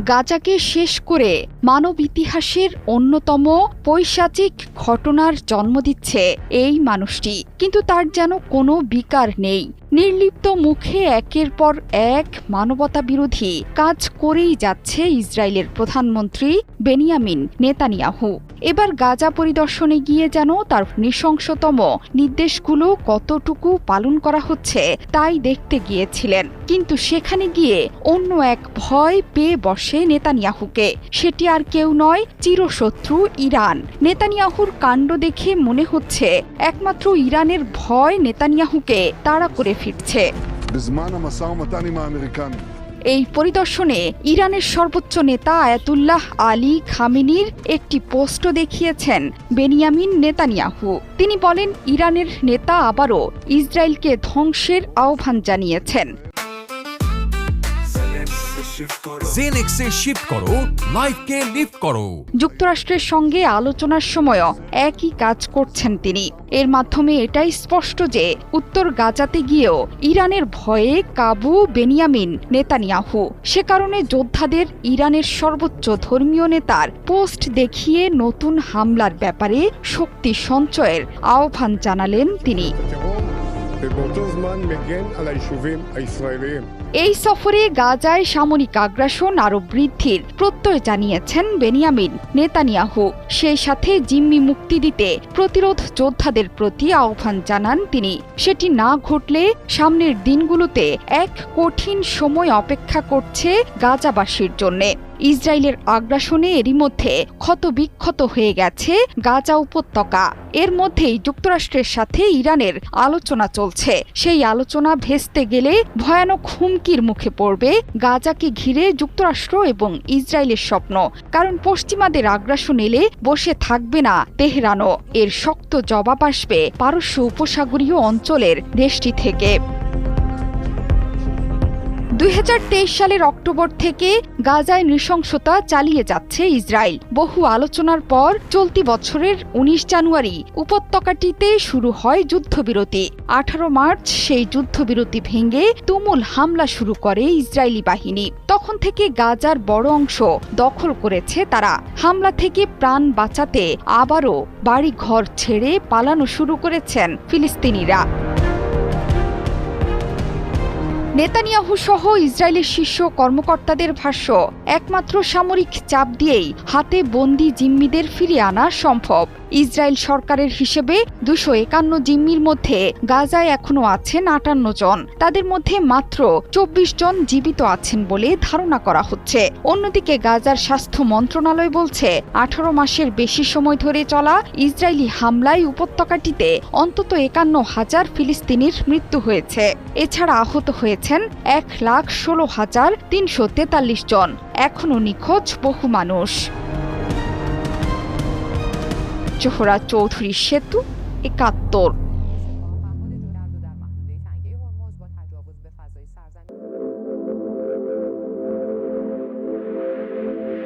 গাজাকে শেষ করে মানব ইতিহাসের অন্যতম পৈশাচিক ঘটনার জন্ম দিচ্ছে এই মানুষটি, কিন্তু তার যেন কোনো বিকার নেই। নির্লিপ্ত মুখে একের পর এক মানবতা বিরোধী কাজ করেই যাচ্ছে ইসরায়েলের প্রধানমন্ত্রী বেনিয়ামিন নেতানিয়াহু। এবার গাজা পরিদর্শনে গিয়ে যেন তার নৃশংসতম নির্দেশগুলো কতটুকু পালন করা হচ্ছে তাই দেখতে গিয়েছিলেন, কিন্তু সেখানে গিয়ে অন্য এক ভয় পেয়ে বসে নেতানিয়াহুকে। সেটি আর কেউ নয়, চিরশত্রু ইরান। নেতানিয়াহুর কাণ্ড দেখে মনে হচ্ছে একমাত্র ইরানের ভয় নেতানিয়াহুকে তাড়া করে ফিরছে। এই পরিদর্শনে ইরানের সর্বোচ্চ নেতা আয়াতুল্লাহ আলী খামেনির একটি পোস্টও দেখিয়েছেন বেনিয়ামিন নেতানিয়াহু। তিনি বলেন, ইরানের নেতা আবারও ইসরায়েলকে ধ্বংসের আহ্বান জানিয়েছেন। যুক্তরাষ্ট্রের সঙ্গে আলোচনার সময়ও একই কাজ করছেন তিনি। এর মাধ্যমে এটাই স্পষ্ট যে উত্তর গাজাতে গিয়েও ইরানের ভয়ে কাবু বেনিয়ামিন নেতানিয়াহু। সে কারণে যোদ্ধাদের ইরানের সর্বোচ্চ ধর্মীয় নেতার পোস্ট দেখিয়ে নতুন হামলার ব্যাপারে শক্তি সঞ্চয়ের আহ্বান জানালেন তিনি। এই সফরে গাজায় সামরিক আগ্রাসন আরও বৃদ্ধির প্রত্যয় জানিয়েছেন বেনিয়ামিন নেতানিয়াহু। সেই সাথে জিম্মি মুক্তি দিতে প্রতিরোধ যোদ্ধাদের প্রতি আহ্বান জানান তিনি। সেটি না ঘটলে সামনের দিনগুলোতে এক কঠিন সময় অপেক্ষা করছে গাজাবাসীর জন্যে। ইসরায়েলের আগ্রাসনে এরই মধ্যে ক্ষতবিক্ষত হয়ে গেছে গাজা উপত্যকা। এর মধ্যেই যুক্তরাষ্ট্রের সাথে ইরানের আলোচনা চলছে। সেই আলোচনা ভেস্তে গেলে ভয়ানক হুমকির মুখে পড়বে গাজাকে ঘিরে যুক্তরাষ্ট্র এবং ইসরায়েলের স্বপ্ন। কারণ পশ্চিমাদের আগ্রাসন এলে বসে থাকবে না তেহরানও। এর শক্ত জবাব আসবে পারস্য উপসাগরীয় অঞ্চলের দেশটি থেকে। 2023 সালের অক্টোবর থেকে গাজায় নৃশংসতা চালিয়ে যাচ্ছে ইসরায়েল। বহু আলোচনার পর চলতি বছরের 19 জানুয়ারি উপত্যকাটিতে শুরু হয় যুদ্ধবিরতি। 18 মার্চ সেই যুদ্ধবিরতি ভেঙে তুমুল হামলা শুরু করে ইসরায়েলি বাহিনী। তখন থেকে গাজার বড় অংশ দখল করেছে তারা। হামলা থেকে প্রাণ বাঁচাতে আবারও বাড়িঘর ছেড়ে পালানো শুরু করেছেন ফিলিস্তিনিরা। নেতানিয়াহু সহ ইসরায়েলের শীর্ষ কর্মকর্তাদের ভাষ্য, একমাত্র সামরিক চাপ দিয়েই হাতে বন্দী জিম্মিদের ফিরিয়ে আনা সম্ভব। ইসরায়েল সরকারের হিসেবে 251 জিম্মির মধ্যে গাজায় এখনো আছেন 58 জন। তাদের মধ্যে মাত্র 24 জন জীবিত আছেন বলে ধারণা করা হচ্ছে। অন্যদিকে গাজার স্বাস্থ্য মন্ত্রণালয় বলছে, 18 মাসের বেশি সময় ধরে চলা ইসরায়েলি হামলায় উপত্যকাটিতে অন্তত 51,000 ফিলিস্তিনির মৃত্যু হয়েছে। এছাড়া আহত হয়েছেন 1,16,343 জন। এখনও নিখোঁজ বহু মানুষ। জোহরা চৌধুরী, সেতু, 71।